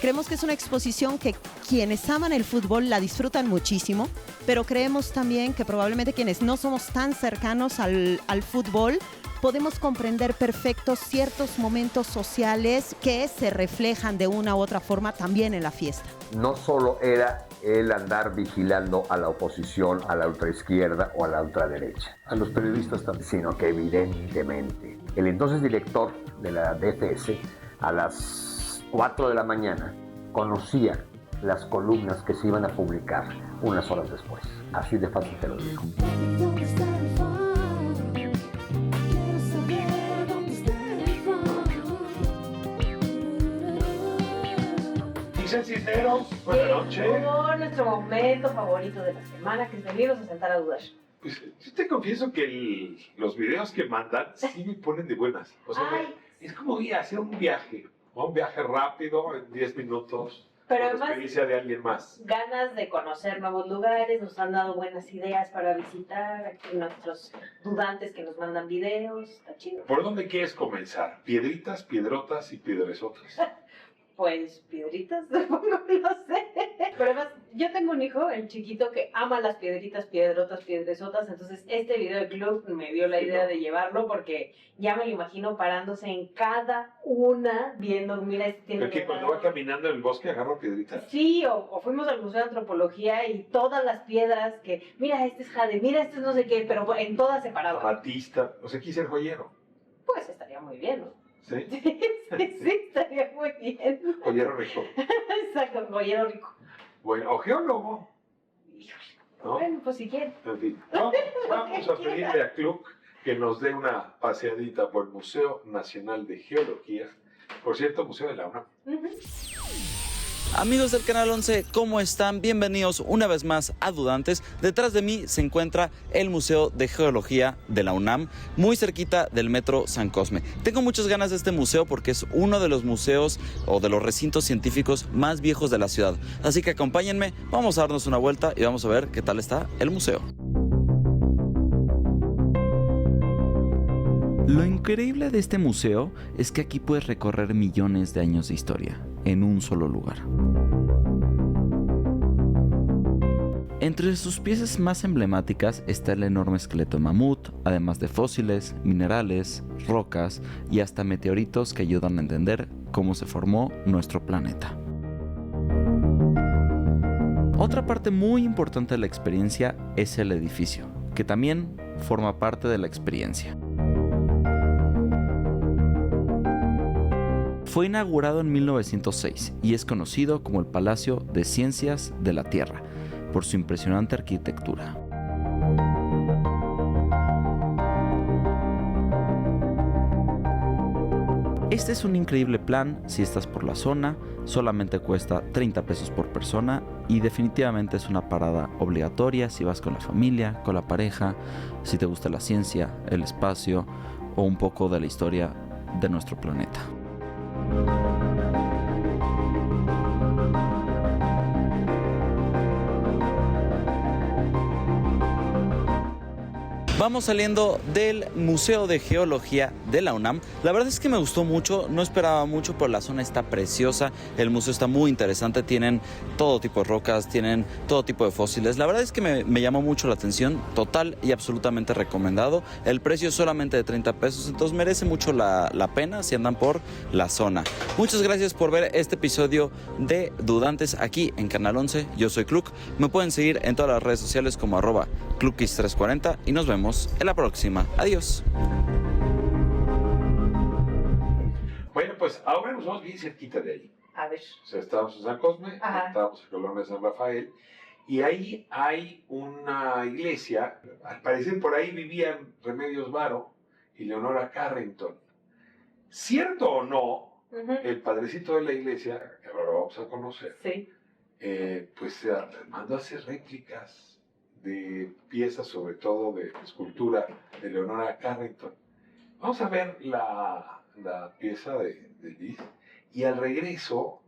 Creemos que es una exposición que quienes aman el fútbol la disfrutan muchísimo, pero creemos también que probablemente quienes no somos tan cercanos al fútbol podemos comprender perfectos ciertos momentos sociales que se reflejan de una u otra forma también en la fiesta. No solo era el andar vigilando a la oposición, a la ultraizquierda o a la ultraderecha, a los periodistas también, sino que evidentemente el entonces director de la DFS a las 4 de la mañana conocía las columnas que se iban a publicar unas horas después. Así de fácil te lo digo. Cisneros, buenas noches. Llegó nuestro momento favorito de la semana, que es venirnos a sentar a dudar. Pues yo te confieso que los videos que mandan sí me ponen de buenas. O sea, es como ir a hacer un viaje rápido en 10 minutos. Pero con además, la experiencia de alguien más. Ganas de conocer nuevos lugares, nos han dado buenas ideas para visitar, aquí nuestros dudantes que nos mandan videos, está chido. ¿Por dónde quieres comenzar? ¿Piedritas, piedrotas y piedresotas? Pues piedritas, supongo, no sé. Pero además, yo tengo un hijo, el chiquito, que ama las piedritas, piedrotas, piedresotas. Entonces, este video de club me dio la idea de llevarlo porque ya me lo imagino parándose en cada una, viendo, mira, este tiene. ¿Pero que cuando va caminando en el bosque agarra piedritas? Sí, o fuimos al Museo de Antropología y todas las piedras que, mira, este es jade, mira, este es no sé qué, pero en todas separadas. Amatista, o sea, quise ser joyero. Pues estaría muy bien, ¿no? ¿Sí? Sí, estaría muy bien. Joyero rico. Exacto, joyero rico. Bueno, o geólogo. ¿No? Bueno, pues si quieren. En fin, vamos a pedirle a Club que nos dé una paseadita por el Museo Nacional de Geología. Por cierto, Museo de la UNAM. Amigos del Canal 11, ¿cómo están? Bienvenidos una vez más a Dudantes. Detrás de mí se encuentra el Museo de Geología de la UNAM, muy cerquita del Metro San Cosme. Tengo muchas ganas de este museo porque es uno de los museos o de los recintos científicos más viejos de la ciudad. Así que acompáñenme, vamos a darnos una vuelta y vamos a ver qué tal está el museo. Lo increíble de este museo es que aquí puedes recorrer millones de años de historia en un solo lugar. Entre sus piezas más emblemáticas está el enorme esqueleto de mamut, además de fósiles, minerales, rocas y hasta meteoritos que ayudan a entender cómo se formó nuestro planeta. Otra parte muy importante de la experiencia es el edificio, que también forma parte de la experiencia. Fue inaugurado en 1906 y es conocido como el Palacio de Ciencias de la Tierra por su impresionante arquitectura. Este es un increíble plan si estás por la zona, solamente cuesta 30 pesos por persona y definitivamente es una parada obligatoria si vas con la familia, con la pareja, si te gusta la ciencia, el espacio o un poco de la historia de nuestro planeta. Vamos saliendo del Museo de Geología de la UNAM. La verdad es que me gustó mucho, no esperaba mucho, pero la zona está preciosa. El museo está muy interesante, tienen todo tipo de rocas, tienen todo tipo de fósiles. La verdad es que me llamó mucho la atención, total y absolutamente recomendado. El precio es solamente de 30 pesos, entonces merece mucho la pena si andan por la zona. Muchas gracias por ver este episodio de Dudantes aquí en Canal 11. Yo soy Kluk, me pueden seguir en todas las redes sociales como @Klukis340 y nos vemos en la próxima. Adiós. Bueno, pues ahora nos vamos bien cerquita de ahí. A ver. O sea, estábamos en San Cosme, Ajá. estábamos en Colonia de San Rafael, y ahí hay una iglesia. Al parecer por ahí vivían Remedios Varo y Leonora Carrington. ¿Cierto o no? El padrecito de la iglesia, que ahora vamos a conocer, Sí. pues mandó a hacer réplicas de piezas, sobre todo de escultura de Leonora Carrington. Vamos a ver la pieza de Liz y al regreso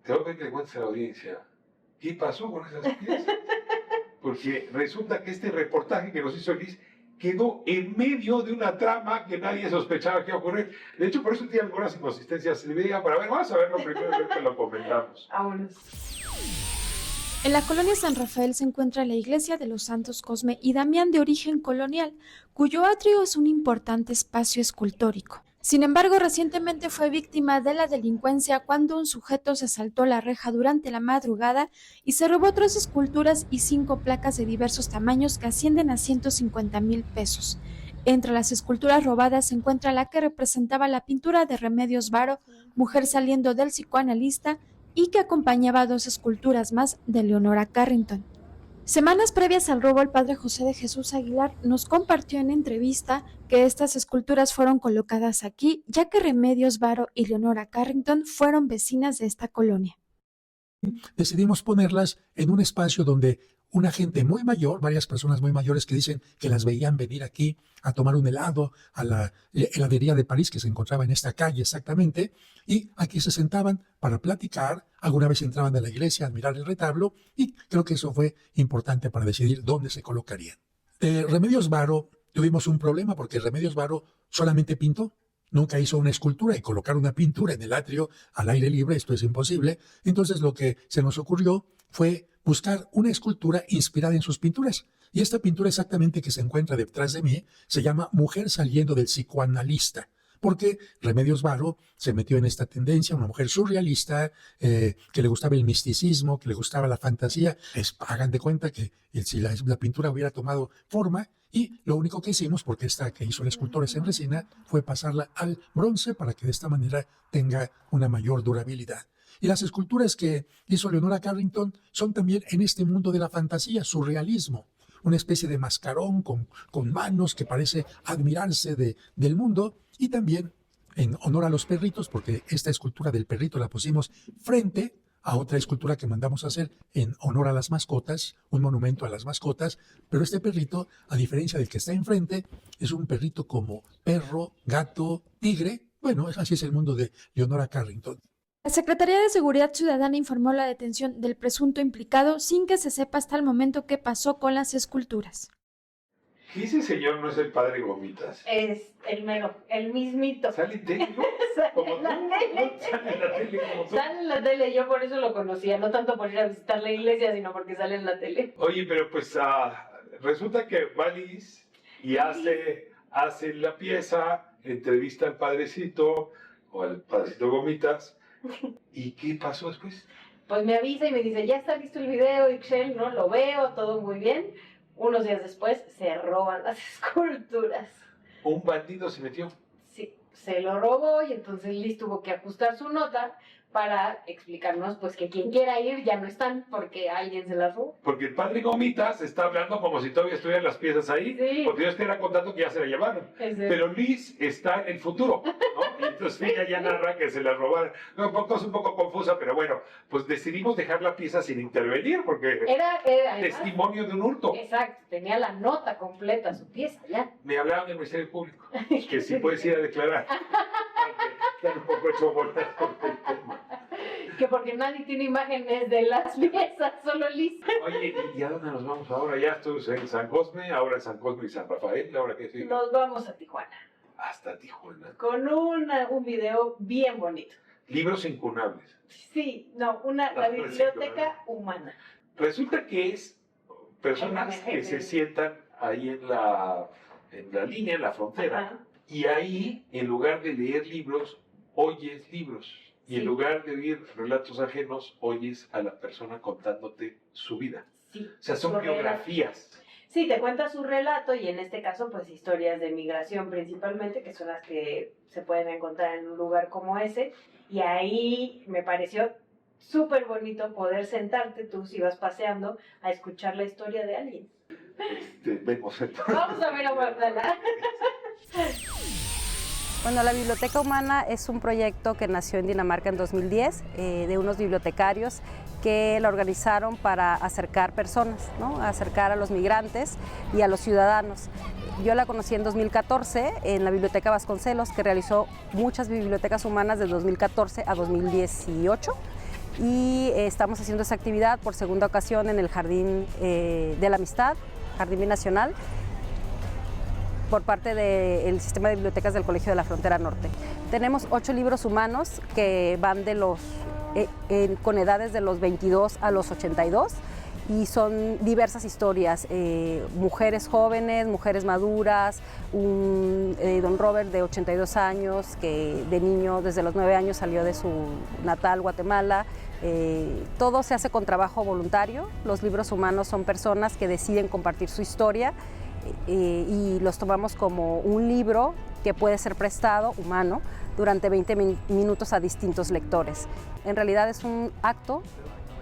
te voy a pedir que le cuentes a la audiencia qué pasó con esas piezas. Porque resulta que este reportaje que nos hizo Liz quedó en medio de una trama que nadie sospechaba que iba a ocurrir. De hecho, por eso tiene algunas inconsistencias. Le diría, pero a ver, vamos a verlo primero y ahorita lo comentamos. Vámonos. En la colonia San Rafael se encuentra la iglesia de los santos Cosme y Damián de origen colonial, cuyo atrio es un importante espacio escultórico. Sin embargo, recientemente fue víctima de la delincuencia cuando un sujeto se saltó la reja durante la madrugada y se robó 3 esculturas y 5 placas de diversos tamaños que ascienden a 150,000 pesos. Entre las esculturas robadas se encuentra la que representaba la pintura de Remedios Varo, mujer saliendo del psicoanalista, y que acompañaba 2 esculturas más de Leonora Carrington. Semanas previas al robo, el padre José de Jesús Aguilar nos compartió en entrevista que estas esculturas fueron colocadas aquí, ya que Remedios Varo y Leonora Carrington fueron vecinas de esta colonia. Decidimos ponerlas en un espacio donde una gente muy mayor, varias personas muy mayores que dicen que las veían venir aquí a tomar un helado a la heladería de París que se encontraba en esta calle exactamente, y aquí se sentaban para platicar, alguna vez entraban a la iglesia a admirar el retablo, y creo que eso fue importante para decidir dónde se colocarían. Remedios Varo tuvimos un problema porque Remedios Varo solamente pintó. Nunca hizo una escultura, y colocar una pintura en el atrio al aire libre, esto es imposible. Entonces lo que se nos ocurrió fue buscar una escultura inspirada en sus pinturas. Y esta pintura exactamente que se encuentra detrás de mí se llama Mujer saliendo del psicoanalista, porque Remedios Varo se metió en esta tendencia, una mujer surrealista, que le gustaba el misticismo, que le gustaba la fantasía. Hagan de cuenta que si la pintura hubiera tomado forma, y lo único que hicimos, porque esta que hizo el escultor es en resina, fue pasarla al bronce para que de esta manera tenga una mayor durabilidad. Y las esculturas que hizo Leonora Carrington son también en este mundo de la fantasía, surrealismo. Una especie de mascarón con manos que parece admirarse del mundo, y también en honor a los perritos, porque esta escultura del perrito la pusimos frente a otra escultura que mandamos a hacer en honor a las mascotas, un monumento a las mascotas, pero este perrito, a diferencia del que está enfrente, es un perrito como perro, gato, tigre. Bueno, así es el mundo de Leonora Carrington. La Secretaría de Seguridad Ciudadana informó la detención del presunto implicado sin que se sepa hasta el momento qué pasó con las esculturas. ¿Ese señor no es el padre Gomitas? Es el mero, el mismito. ¿Sale en tele? Sale en la tele. ¿Sale en la tele como tú? Sale en la tele, yo por eso lo conocía, no tanto por ir a visitar la iglesia, sino porque sale en la tele. Oye, pero pues resulta que va Liz y hace la pieza, entrevista al padrecito o al padrecito Gomitas. ¿Y qué pasó después? Pues me avisa y me dice, ya está listo el video, Ixchel, ¿no? Lo veo, todo muy bien. Unos días después se roban las esculturas. ¿Un bandido se metió? Sí, se lo robó y entonces Liz tuvo que ajustar su nota para explicarnos pues que quien quiera ir ya no están porque alguien se las robó. Porque el padre Gomitas está hablando como si todavía estuvieran las piezas ahí, Sí. porque ellos están contando que ya se la llevaron. Pero Liz está en el futuro, ¿no? Y entonces ella ya narra que se la robaron. Es un poco confusa, pero bueno, pues decidimos dejar la pieza sin intervenir porque Era testimonio de un hurto. Exacto, tenía la nota completa, su pieza, ya. Me hablaron del Ministerio Público, que sí puedes ir a declarar. Están un poco hecho bolas con el tema. Que porque nadie tiene imágenes de las piezas, solo Liz. Oye, ¿y a dónde nos vamos ahora? Ya estoy en San Cosme, ahora en San Cosme y San Rafael, ¿ahora qué sigue? Nos vamos a Tijuana. Hasta Tijuana. Con un video bien bonito. Libros incunables. Sí, no, la biblioteca humana. Resulta que es personas que se sientan ahí en la línea, en la frontera, Ajá. y ahí, en lugar de leer libros, oyes libros. Y en Sí. lugar de oír relatos ajenos, oyes a la persona contándote su vida. Sí, O sea, son su biografías. relato. Sí, te cuenta su relato y en este caso, pues historias de migración principalmente, que son las que se pueden encontrar en un lugar como ese. Y ahí me pareció súper bonito poder sentarte tú, si vas paseando, a escuchar la historia de alguien. Vemos entonces. Vamos a ver a Magdalena. Bueno, la Biblioteca Humana es un proyecto que nació en Dinamarca en 2010 de unos bibliotecarios que la organizaron para acercar personas, ¿no? Acercar a los migrantes y a los ciudadanos. Yo la conocí en 2014 en la Biblioteca Vasconcelos, que realizó muchas bibliotecas humanas de 2014 a 2018. Y estamos haciendo esa actividad por segunda ocasión en el Jardín de la Amistad, Jardín Binacional. por parte del sistema de bibliotecas del Colegio de la Frontera Norte. Tenemos 8 libros humanos que van de con edades de los 22 a los 82 y son diversas historias, mujeres jóvenes, mujeres maduras, don Robert de 82 años que de niño desde los 9 años salió de su natal Guatemala. Todo se hace con trabajo voluntario. Los libros humanos son personas que deciden compartir su historia y los tomamos como un libro que puede ser prestado, humano, durante 20 minutos a distintos lectores. En realidad es un acto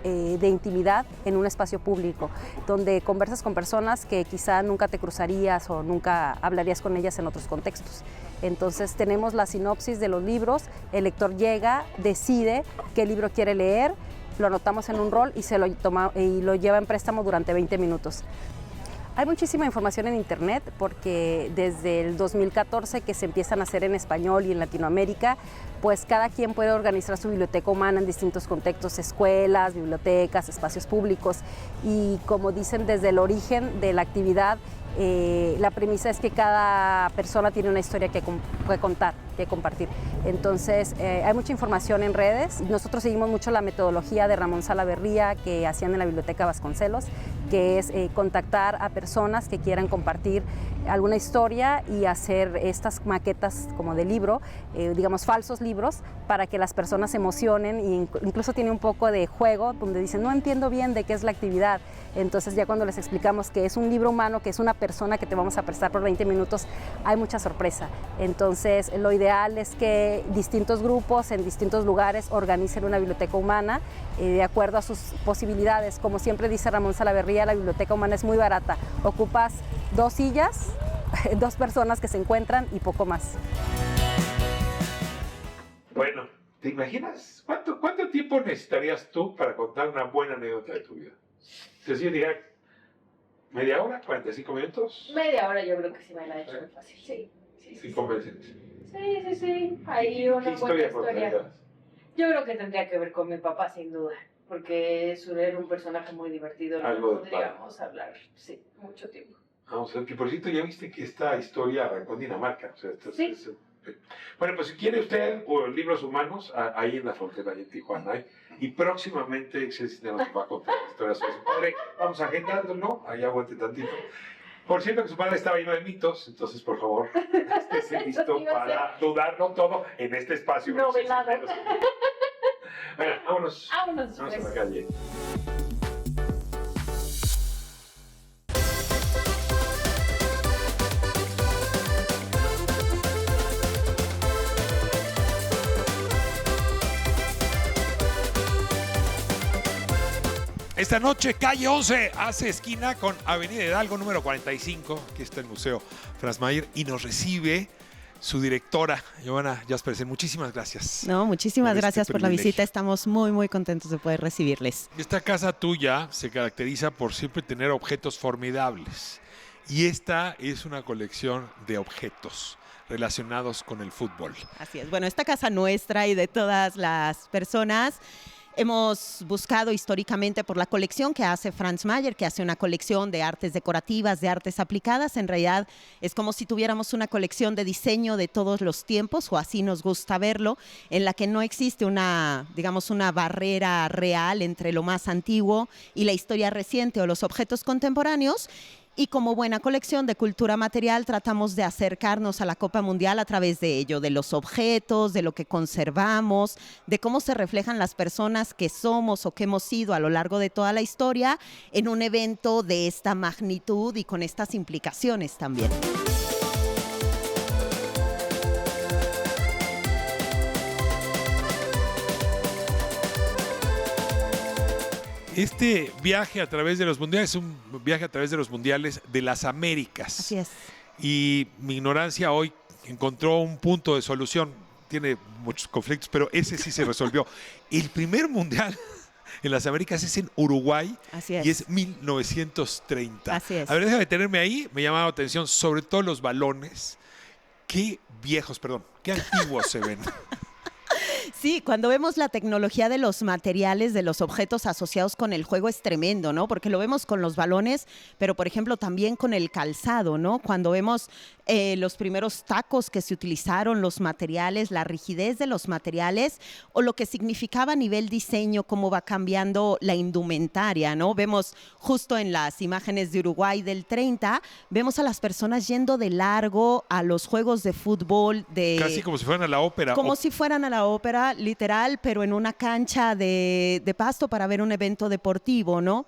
de intimidad en un espacio público, donde conversas con personas que quizá nunca te cruzarías o nunca hablarías con ellas en otros contextos. Entonces tenemos la sinopsis de los libros, el lector llega, decide qué libro quiere leer, lo anotamos en un rol y lo lleva en préstamo durante 20 minutos. Hay muchísima información en internet porque desde el 2014 que se empiezan a hacer en español y en Latinoamérica, pues cada quien puede organizar su biblioteca humana en distintos contextos, escuelas, bibliotecas, espacios públicos y como dicen desde el origen de la actividad, la premisa es que cada persona tiene una historia que contar, que compartir. Entonces hay mucha información en redes. Nosotros seguimos mucho la metodología de Ramón Salaverría que hacían en la Biblioteca Vasconcelos, que es contactar a personas que quieran compartir alguna historia y hacer estas maquetas como de libro, digamos falsos libros, para que las personas se emocionen e incluso tiene un poco de juego donde dicen no entiendo bien de qué es la actividad. Entonces ya cuando les explicamos que es un libro humano, que es una persona que te vamos a prestar por 20 minutos, hay mucha sorpresa. Entonces lo ideal es que distintos grupos en distintos lugares organicen una biblioteca humana de acuerdo a sus posibilidades. Como siempre dice Ramón Salaverría, la biblioteca humana es muy barata. Ocupas 2 sillas, 2 personas que se encuentran y poco más. Bueno, ¿te imaginas cuánto tiempo necesitarías tú para contar una buena anécdota de tu vida? Es decir, diría, ¿media hora? ¿45 minutos? Media hora yo creo que sí me la he hecho muy fácil, sí. Sí, convencente. Sí. Ahí una ¿Qué buena historia historia. contarías? Yo creo que tendría que ver con mi papá, sin duda, porque era un personaje muy divertido. Algo de podríamos hablar, sí, mucho tiempo. Vamos a ver, que por cierto ya viste que esta historia arrancó en Dinamarca. O sea, Sí. Bueno, pues si quiere usted o libros humanos, ahí en la frontera, ahí en Tijuana hay. Y próximamente Excel Cinema nos va a contar historias sobre su padre. Vamos agendándolo, ahí aguante tantito. Por cierto que su padre estaba lleno de mitos, entonces por favor, estése listo para dudarlo todo en este espacio. Novelado. Bueno, vámonos. Vámonos, Vamos a pues. la calle. Esta noche, calle 11 hace esquina con Avenida Hidalgo, número 45. Aquí está el Museo Franz Mayer y nos recibe su directora, Giovanna Jaspersen. Muchísimas gracias. No, muchísimas por gracias este por la privilegio. visita. Estamos muy, muy contentos de poder recibirles. Esta casa tuya se caracteriza por siempre tener objetos formidables. Y esta es una colección de objetos relacionados con el fútbol. Así es. Bueno, esta casa nuestra y de todas las personas, hemos buscado históricamente por la colección que hace Franz Mayer, que hace una colección de artes decorativas, de artes aplicadas. En realidad es como si tuviéramos una colección de diseño de todos los tiempos, o así nos gusta verlo, en la que no existe una, digamos, una barrera real entre lo más antiguo y la historia reciente o los objetos contemporáneos. Y como buena colección de cultura material tratamos de acercarnos a la Copa Mundial a través de ello, de los objetos, de lo que conservamos, de cómo se reflejan las personas que somos o que hemos sido a lo largo de toda la historia en un evento de esta magnitud y con estas implicaciones también. Este viaje a través de los mundiales es un viaje a través de los mundiales de las Américas. Así es. Y mi ignorancia hoy encontró un punto de solución. Tiene muchos conflictos, pero ese sí se resolvió. El primer mundial en las Américas es en Uruguay. Así es. Y es 1930. Así es. A ver, déjame detenerme ahí. Me llamaba la atención sobre todo los balones. Qué viejos, perdón, qué antiguos se ven. Sí, cuando vemos la tecnología de los materiales, de los objetos asociados con el juego es tremendo, ¿no? Porque lo vemos con los balones, pero por ejemplo también con el calzado, ¿no? Cuando vemos los primeros tacos que se utilizaron, los materiales, la rigidez de los materiales o lo que significaba a nivel diseño, cómo va cambiando la indumentaria, ¿no? Vemos justo en las imágenes de Uruguay del 30, vemos a las personas yendo de largo a los juegos de fútbol. Casi como si fueran a la ópera. Como si fueran a la ópera, literal, pero en una cancha de pasto para ver un evento deportivo, ¿no?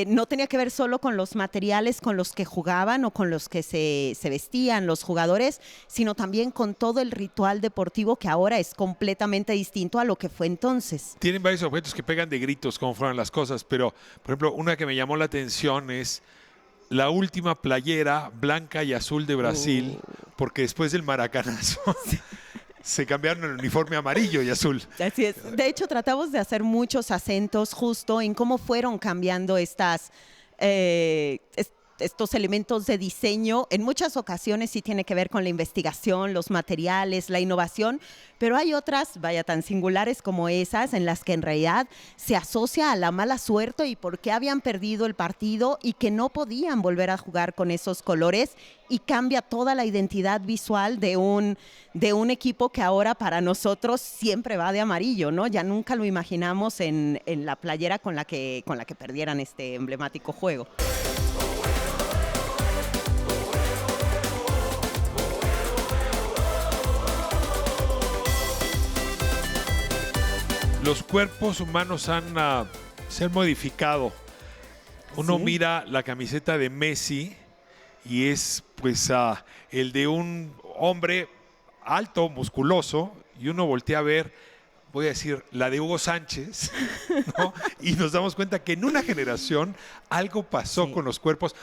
No tenía que ver solo con los materiales con los que jugaban o con los que se vestían los jugadores, sino también con todo el ritual deportivo que ahora es completamente distinto a lo que fue entonces. Tienen varios objetos que pegan de gritos cómo fueron las cosas, pero, por ejemplo, una que me llamó la atención es la última playera blanca y azul de Brasil, porque después del maracanazo se cambiaron el uniforme amarillo y azul. Así es. De hecho, tratamos de hacer muchos acentos justo en cómo fueron cambiando estos elementos de diseño. En muchas ocasiones sí tiene que ver con la investigación, los materiales, la innovación, pero hay otras, vaya, tan singulares como esas, en las que en realidad se asocia a la mala suerte y por qué habían perdido el partido y que no podían volver a jugar con esos colores, y cambia toda la identidad visual de un equipo que ahora para nosotros siempre va de amarillo, ¿no? Ya nunca lo imaginamos en la playera con la que perdieran este emblemático juego. Los cuerpos humanos se han modificado. Uno mira la camiseta de Messi y es pues el de un hombre alto, musculoso, y uno voltea a ver, voy a decir, la de Hugo Sánchez, ¿no? Y nos damos cuenta que en una generación algo pasó con los cuerpos,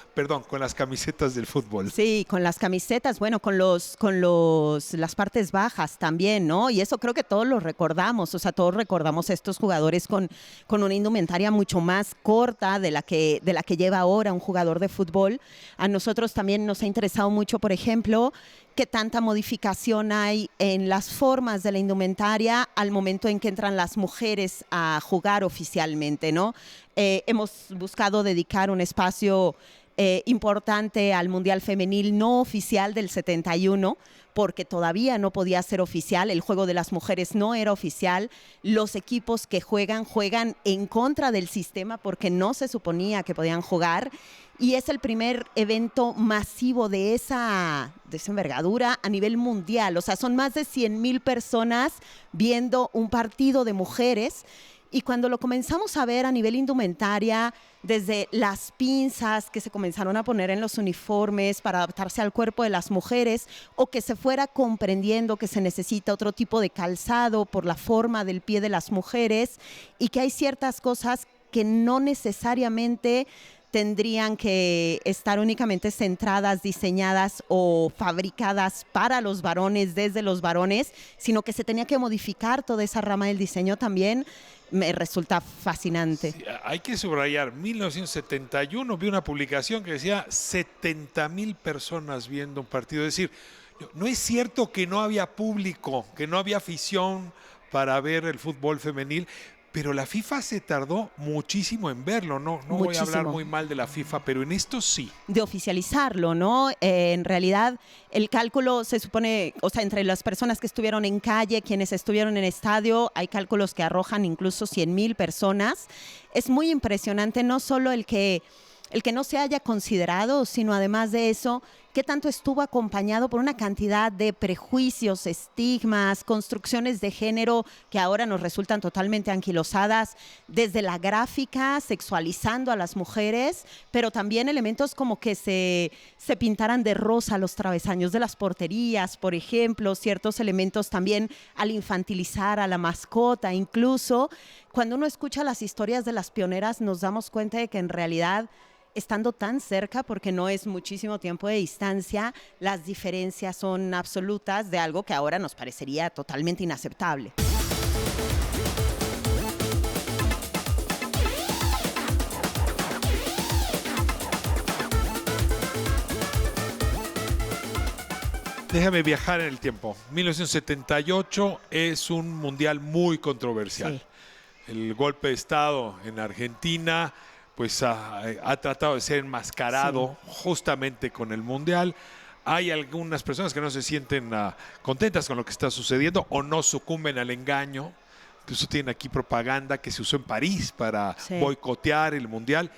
con las camisetas del fútbol. Sí, con las camisetas, bueno, con las partes bajas también, ¿no? Y eso creo que todos lo recordamos, o sea, todos recordamos a estos jugadores con una indumentaria mucho más corta de la que lleva ahora un jugador de fútbol. A nosotros también nos ha interesado mucho, por ejemplo, qué tanta modificación hay en las formas de la indumentaria al momento en que entran las mujeres a jugar oficialmente, ¿no? Hemos buscado dedicar un espacio importante al Mundial Femenil no oficial del 71, porque todavía no podía ser oficial, el juego de las mujeres no era oficial, los equipos que juegan en contra del sistema porque no se suponía que podían jugar, y es el primer evento masivo de esa envergadura a nivel mundial. O sea, son más de 100,000 personas viendo un partido de mujeres. Y cuando lo comenzamos a ver a nivel indumentaria, desde las pinzas que se comenzaron a poner en los uniformes para adaptarse al cuerpo de las mujeres, o que se fuera comprendiendo que se necesita otro tipo de calzado por la forma del pie de las mujeres, y que hay ciertas cosas que no necesariamente tendrían que estar únicamente centradas, diseñadas o fabricadas para los varones, desde los varones, sino que se tenía que modificar toda esa rama del diseño también. Me resulta fascinante. Sí, hay que subrayar, 1971 vi una publicación que decía 70,000 personas viendo un partido. Es decir, no es cierto que no había público, que no había afición para ver el fútbol femenil, pero la FIFA se tardó muchísimo en verlo, ¿no? No voy a hablar muy mal de la FIFA, pero en esto sí. De oficializarlo, ¿no? En realidad, el cálculo se supone, o sea, entre las personas que estuvieron en calle, quienes estuvieron en estadio, hay cálculos que arrojan incluso 100,000 personas. Es muy impresionante, no solo el que no se haya considerado, sino además de eso, qué tanto estuvo acompañado por una cantidad de prejuicios, estigmas, construcciones de género que ahora nos resultan totalmente anquilosadas, desde la gráfica, sexualizando a las mujeres, pero también elementos como que se pintaran de rosa los travesaños de las porterías, por ejemplo, ciertos elementos también al infantilizar a la mascota. Incluso cuando uno escucha las historias de las pioneras, nos damos cuenta de que en realidad, estando tan cerca, porque no es muchísimo tiempo de distancia, las diferencias son absolutas de algo que ahora nos parecería totalmente inaceptable. Déjame viajar en el tiempo. 1978 es un mundial muy controversial. Sí. El golpe de Estado en Argentina pues ha tratado de ser enmascarado justamente con el Mundial. hay algunas personas que no se sienten contentas con lo que está sucediendo o no sucumben al engaño. Incluso tienen aquí propaganda que se usó en París para boicotear el Mundial.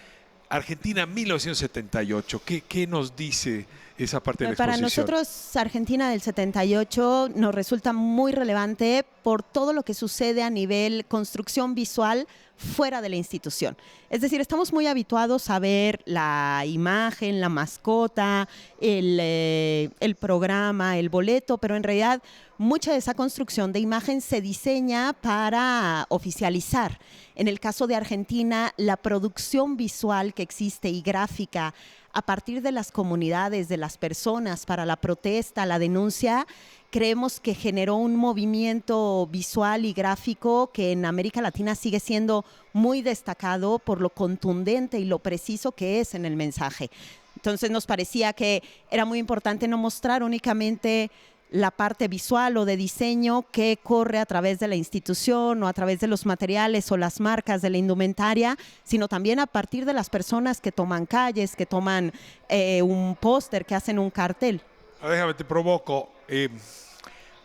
Argentina 1978, ¿qué nos dice esa parte de la exposición? Para nosotros, Argentina del 78 nos resulta muy relevante por todo lo que sucede a nivel construcción visual fuera de la institución. Es decir, estamos muy habituados a ver la imagen, la mascota, el programa, el boleto, pero en realidad mucha de esa construcción de imagen se diseña para oficializar. En el caso de Argentina, la producción visual que existe y gráfica a partir de las comunidades, de las personas, para la protesta, la denuncia, creemos que generó un movimiento visual y gráfico que en América Latina sigue siendo muy destacado por lo contundente y lo preciso que es en el mensaje. Entonces nos parecía que era muy importante no mostrar únicamente la parte visual o de diseño que corre a través de la institución o a través de los materiales o las marcas de la indumentaria, sino también a partir de las personas que toman calles, que toman un póster, que hacen un cartel. Déjame, te provoco.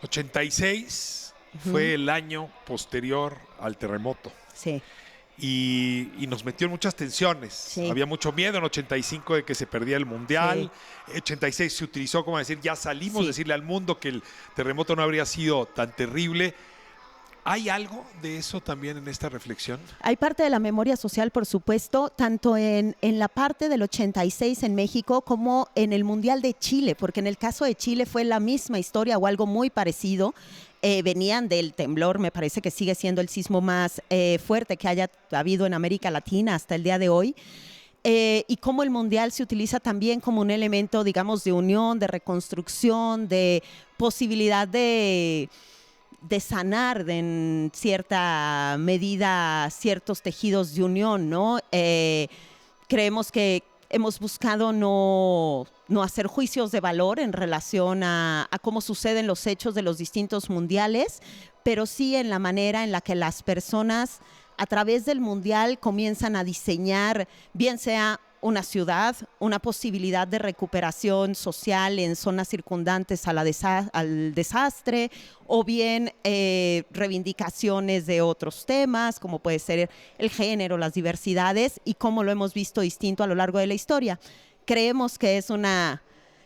86 fue el año posterior al terremoto. Sí. Y nos metió en muchas tensiones. Sí. Había mucho miedo en 85 de que se perdía el Mundial. Sí. 86 se utilizó como decir, ya salimos, decirle al mundo que el terremoto no habría sido tan terrible. ¿Hay algo de eso también en esta reflexión? Hay parte de la memoria social, por supuesto, tanto en la parte del 86 en México como en el Mundial de Chile, porque en el caso de Chile fue la misma historia o algo muy parecido. Venían del temblor, me parece que sigue siendo el sismo más fuerte que haya habido en América Latina hasta el día de hoy. Y cómo el Mundial se utiliza también como un elemento, digamos, de unión, de reconstrucción, de posibilidad de sanar en cierta medida ciertos tejidos de unión, ¿no? Creemos que hemos buscado no hacer juicios de valor en relación a cómo suceden los hechos de los distintos mundiales, pero sí en la manera en la que las personas a través del mundial comienzan a diseñar, bien sea una ciudad, una posibilidad de recuperación social en zonas circundantes al desastre, o bien reivindicaciones de otros temas, como puede ser el género, las diversidades, y cómo lo hemos visto distinto a lo largo de la historia. Creemos que es una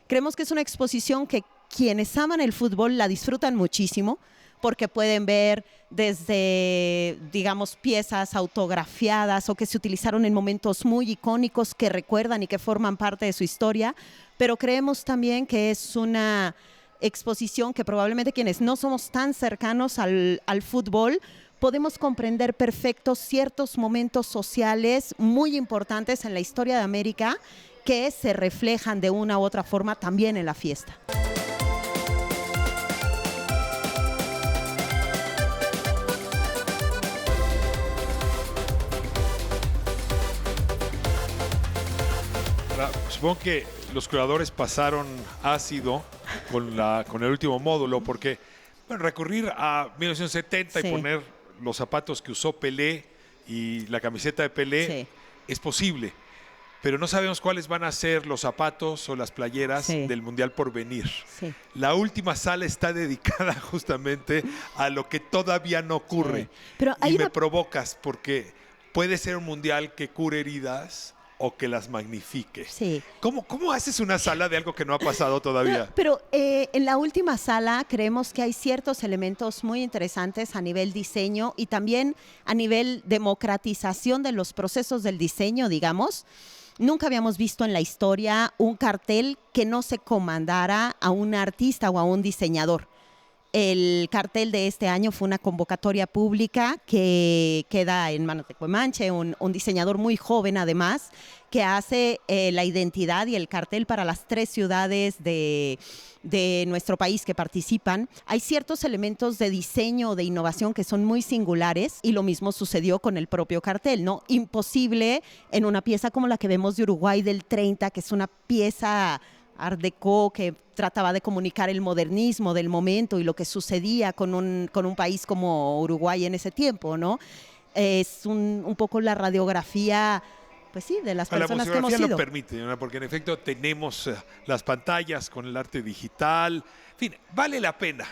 exposición que quienes aman el fútbol la disfrutan muchísimo, porque pueden ver desde, digamos, piezas autografiadas o que se utilizaron en momentos muy icónicos que recuerdan y que forman parte de su historia, pero creemos también que es una exposición que probablemente quienes no somos tan cercanos al fútbol podemos comprender perfecto ciertos momentos sociales muy importantes en la historia de América que se reflejan de una u otra forma también en la fiesta. Supongo que los curadores pasaron ácido con el último módulo, porque recurrir a 1970 y poner los zapatos que usó Pelé y la camiseta de Pelé es posible, pero no sabemos cuáles van a ser los zapatos o las playeras del Mundial por venir. La última sala está dedicada justamente a lo que todavía no ocurre. Pero y me provocas, porque puede ser un Mundial que cure heridas o que las magnifique. ¿Cómo haces una sala de algo que no ha pasado todavía? Pero en la última sala creemos que hay ciertos elementos muy interesantes a nivel diseño y también a nivel democratización de los procesos del diseño, digamos. Nunca habíamos visto en la historia un cartel que no se comandara a un artista o a un diseñador. El cartel de este año fue una convocatoria pública que queda en manos de Comanche, un diseñador muy joven además, que hace la identidad y el cartel para las 3 ciudades de nuestro país que participan. Hay ciertos elementos de diseño o de innovación que son muy singulares y lo mismo sucedió con el propio cartel, ¿no? Imposible en una pieza como la que vemos de Uruguay del 30, que es una pieza Art Deco que trataba de comunicar el modernismo del momento y lo que sucedía con un país como Uruguay en ese tiempo, ¿no? Es un poco la radiografía pues sí, de las La personas que hemos museografía sido. lo permite, ¿no? Porque en efecto tenemos las pantallas con el arte digital. En fin, vale la pena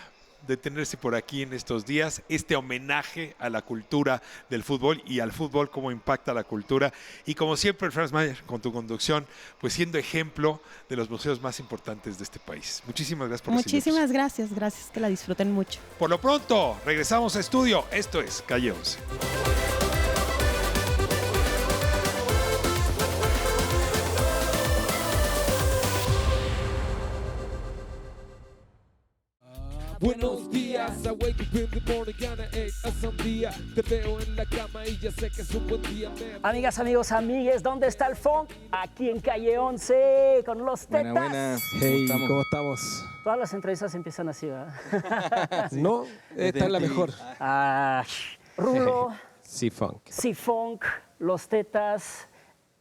detenerse por aquí en estos días, este homenaje a la cultura del fútbol y al fútbol, cómo impacta la cultura. Y como siempre, Franz Mayer, con tu conducción, pues siendo ejemplo de los museos más importantes de este país. Muchísimas gracias por recibirnos. Muchísimas gracias, gracias, que la disfruten mucho. Por lo pronto, regresamos a estudio. Esto es Calle 11. Buenos días, I wake up in the morning and I ate a sandía. Te veo en la cama y ya sé que es un buen día. Amigas, amigos, amigues, ¿dónde está el funk? Aquí en Calle 11 con los tetas. Buena. Hey, ¿cómo estamos? Todas las entrevistas empiezan así, ¿verdad? No, esta es la mejor. Rulo, C-Funk. C-Funk, los tetas,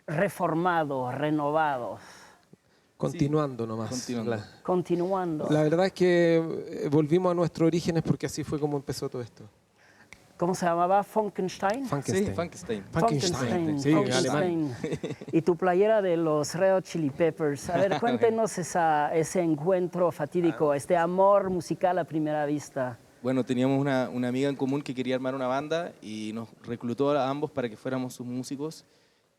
reformado, renovado. Continuando nomás. Continuando. La verdad es que volvimos a nuestros orígenes porque así fue como empezó todo esto. ¿Cómo se llamaba? ¿Funkenstein? Funkenstein. Sí, Funkenstein. Funkenstein. Sí, Funkenstein. Y tu playera de los Red Hot Chili Peppers. A ver, cuéntenos ese encuentro fatídico, este amor musical a primera vista. Bueno, teníamos una amiga en común que quería armar una banda y nos reclutó a ambos para que fuéramos sus músicos.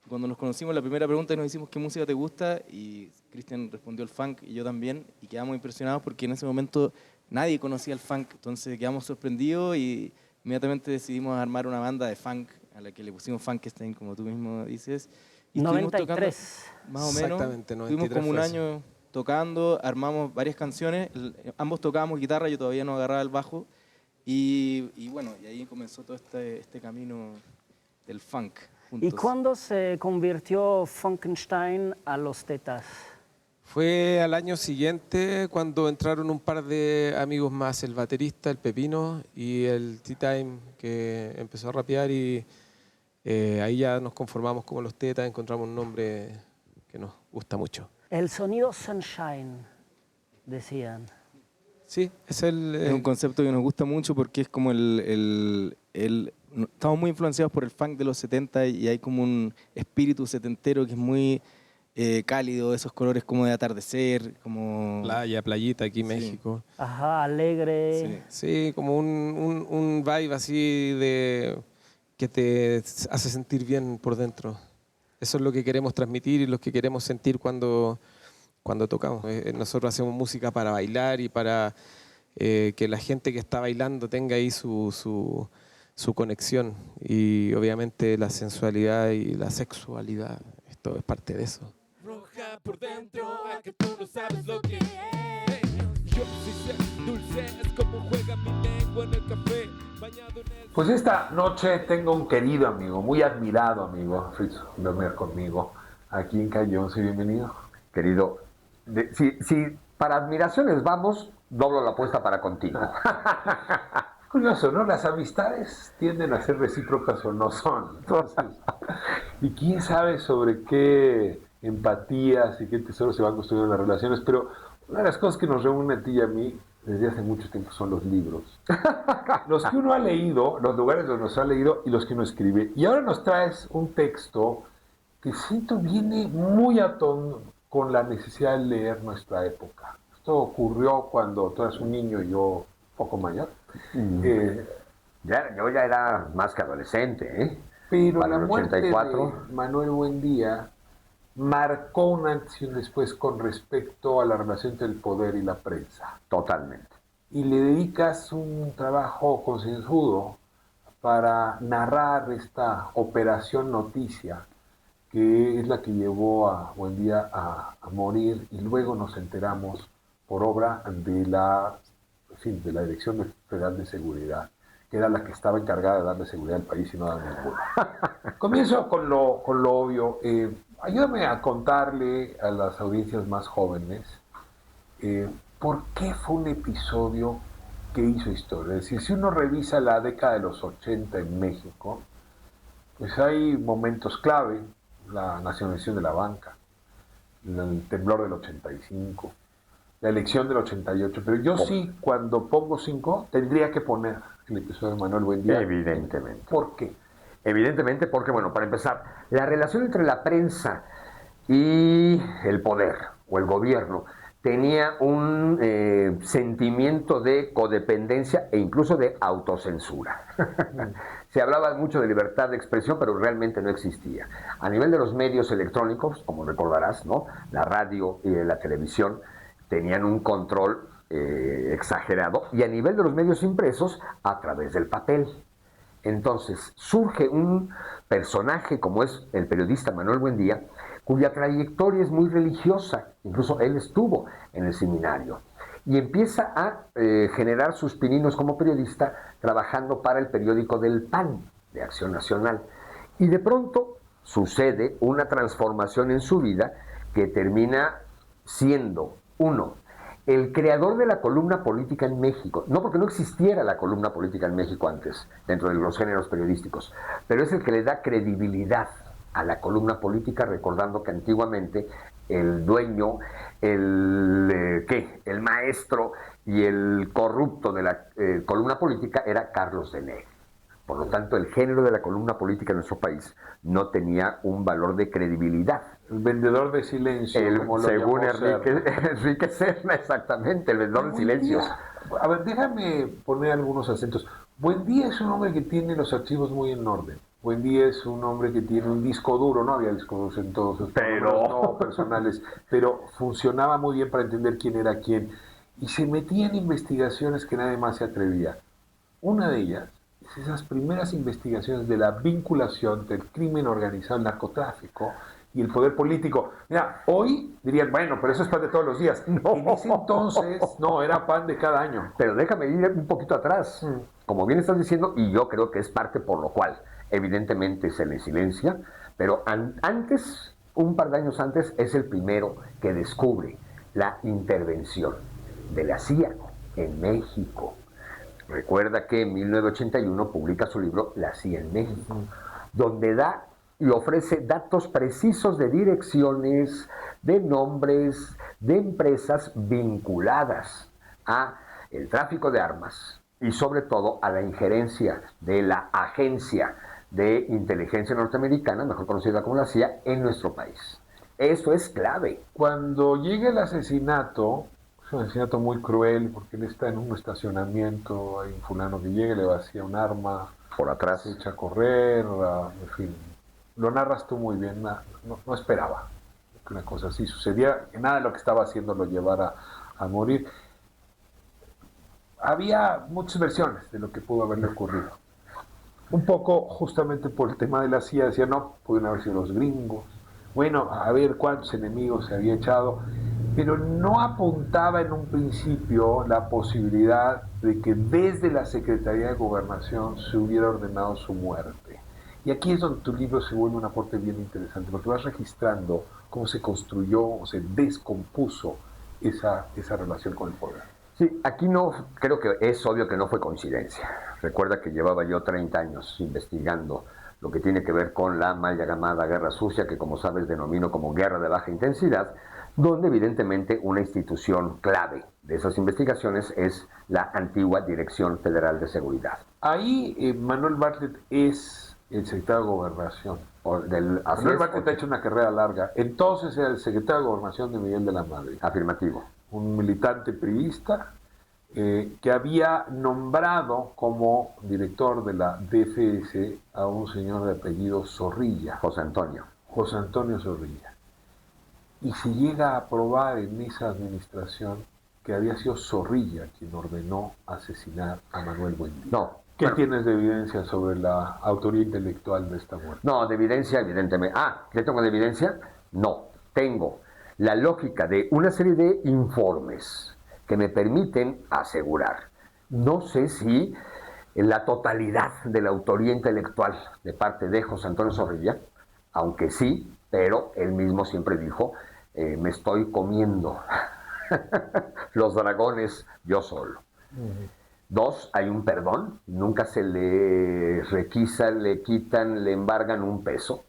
Cuando nos conocimos, la primera pregunta nos hicimos ¿qué música te gusta? Y Cristian respondió el funk y yo también. Y quedamos impresionados porque en ese momento nadie conocía el funk. Entonces quedamos sorprendidos y inmediatamente decidimos armar una banda de funk a la que le pusimos Funkenstein, como tú mismo dices. Y 93. Más o menos. Exactamente, 93. Estuvimos como un año tocando, armamos varias canciones. Ambos tocábamos guitarra, yo todavía no agarraba el bajo. Y bueno, y ahí comenzó todo este camino del funk. ¿Y cuándo se convirtió Funkenstein a los tetas? Fue al año siguiente cuando entraron un par de amigos más, el baterista, el Pepino y el T-Time, que empezó a rapear y ahí ya nos conformamos como los tetas, encontramos un nombre que nos gusta mucho. El sonido Sunshine, decían. Sí, es un concepto que nos gusta mucho porque es como estamos muy influenciados por el funk de los 70 y hay como un espíritu setentero que es muy cálido, esos colores como de atardecer, como... Playita aquí en México. Ajá, alegre. Sí, como un vibe así que te hace sentir bien por dentro. Eso es lo que queremos transmitir y lo que queremos sentir cuando tocamos. Nosotros hacemos música para bailar y para que la gente que está bailando tenga ahí su conexión. Y obviamente la sensualidad y la sexualidad, esto es parte de eso. Roja por dentro, a que tú no sabes lo que es. Yo sí sé, dulce es como juega mi lengua en el café. Pues esta noche tengo un querido amigo, muy admirado amigo, Fritz Lerner conmigo, aquí en Calle 11. Bienvenido. Querido, si para admiraciones vamos, doblo la apuesta para continuo. Curioso, ¿no? Las amistades tienden a ser recíprocas o no son. Entonces, y quién sabe sobre qué empatías y qué tesoros se van construyendo las relaciones, pero una de las cosas que nos reúne a ti y a mí desde hace mucho tiempo son los libros. Los que uno ha leído, los lugares donde nos ha leído y los que uno escribe. Y ahora nos traes un texto que siento viene muy a tono con la necesidad de leer nuestra época. Esto ocurrió cuando tú eras un niño y yo poco mayor. Yo ya era más que adolescente, ¿eh? Pero para la el muerte 84. de Manuel Buendía marcó un antes y un después con respecto a la relación entre el poder y la prensa. Totalmente. Y le dedicas un trabajo concienzudo para narrar esta operación noticia, que es la que llevó a Buendía a morir, y luego nos enteramos por obra de la Dirección Federal de Seguridad, que era la que estaba encargada de darle seguridad al país y no darle ninguna. Comienzo con lo obvio. Ayúdame a contarle a las audiencias más jóvenes por qué fue un episodio que hizo historia. Es decir, si uno revisa la década de los 80 en México, pues hay momentos clave: la nacionalización de la banca, el temblor del 85, la elección del 88, pero yo sí, cuando pongo 5, tendría que poner el episodio de Manuel Buendía. Evidentemente. ¿Por qué? Evidentemente porque, bueno, para empezar, la relación entre la prensa y el poder o el gobierno tenía un sentimiento de codependencia e incluso de autocensura. Se hablaba mucho de libertad de expresión, pero realmente no existía. A nivel de los medios electrónicos, como recordarás, ¿no? La radio y la televisión tenían un control exagerado, y a nivel de los medios impresos, a través del papel. Entonces surge un personaje como es el periodista Manuel Buendía, cuya trayectoria es muy religiosa, incluso él estuvo en el seminario, y empieza a generar sus pininos como periodista trabajando para el periódico del PAN, de Acción Nacional, y de pronto sucede una transformación en su vida que termina siendo, uno, el creador de la columna política en México, no porque no existiera la columna política en México antes, dentro de los géneros periodísticos, pero es el que le da credibilidad a la columna política, recordando que antiguamente el dueño, el maestro y el corrupto de la columna política era Carlos Denegh. Por lo tanto, el género de la columna política en nuestro país no tenía un valor de credibilidad. El vendedor de silencio, como lo según llamó Enrique Serna, exactamente, el vendedor de silencios. A ver, déjame poner algunos acentos. Buendía es un hombre que tiene los archivos muy en orden. Buendía es un hombre que tiene un disco duro, no había discos duros en todos sus programas, no personales, pero funcionaba muy bien para entender quién era quién. Y se metía en investigaciones que nadie más se atrevía. Una de ellas es esas primeras investigaciones de la vinculación del crimen organizado, el narcotráfico y el poder político. Mira, hoy dirían, bueno, pero eso es pan de todos los días. No. En ese entonces, no, era pan de cada año. Pero déjame ir un poquito atrás. Como bien estás diciendo, y yo creo que es parte por lo cual, evidentemente, se le silencia, pero antes, un par de años antes, es el primero que descubre la intervención de la CIA en México. Recuerda que en 1981 publica su libro La CIA en México, donde da y ofrece datos precisos de direcciones, de nombres, de empresas vinculadas a el tráfico de armas y sobre todo a la injerencia de la Agencia de Inteligencia Norteamericana, mejor conocida como la CIA, en nuestro país. Eso es clave. Cuando llega el asesinato, es un asesinato muy cruel porque él está en un estacionamiento, hay un fulano que llega y le vacía un arma por atrás, se echa a correr, en fin. Lo narras tú muy bien, no esperaba que una cosa así sucediera, que nada de lo que estaba haciendo lo llevara a morir. Había muchas versiones de lo que pudo haberle ocurrido. Un poco justamente por el tema de la CIA, decía, no, pudieron haber sido los gringos. Bueno, a ver cuántos enemigos se había echado, pero no apuntaba en un principio la posibilidad de que desde la Secretaría de Gobernación se hubiera ordenado su muerte. Y aquí es donde tu libro se vuelve un aporte bien interesante, porque vas registrando cómo se construyó o se descompuso esa relación con el poder. Sí, aquí no, creo que es obvio que no fue coincidencia. Recuerda que llevaba yo 30 años investigando lo que tiene que ver con la mal llamada Guerra Sucia, que como sabes denomino como guerra de baja intensidad, donde evidentemente una institución clave de esas investigaciones es la antigua Dirección Federal de Seguridad. Ahí Manuel Bartlett es el secretario de Gobernación. Manuel Bartlett ha hecho una carrera larga. Entonces era el secretario de Gobernación de Miguel de la Madrid. Afirmativo. Un militante priista que había nombrado como director de la DFS a un señor de apellido Zorrilla. José Antonio Zorrilla. Y se llega a aprobar en esa administración que había sido Zorrilla quien ordenó asesinar a Manuel Buendía. No. ¿Qué tienes de evidencia sobre la autoría intelectual de esta muerte? No, de evidencia, evidentemente. ¿Qué tengo de evidencia? No. Tengo la lógica de una serie de informes que me permiten asegurar. No sé si la totalidad de la autoría intelectual de parte de José Antonio Zorrilla, aunque sí, pero él mismo siempre dijo, me estoy comiendo los dragones yo solo. Dos, hay un perdón, nunca se le requisa, le quitan, le embargan un peso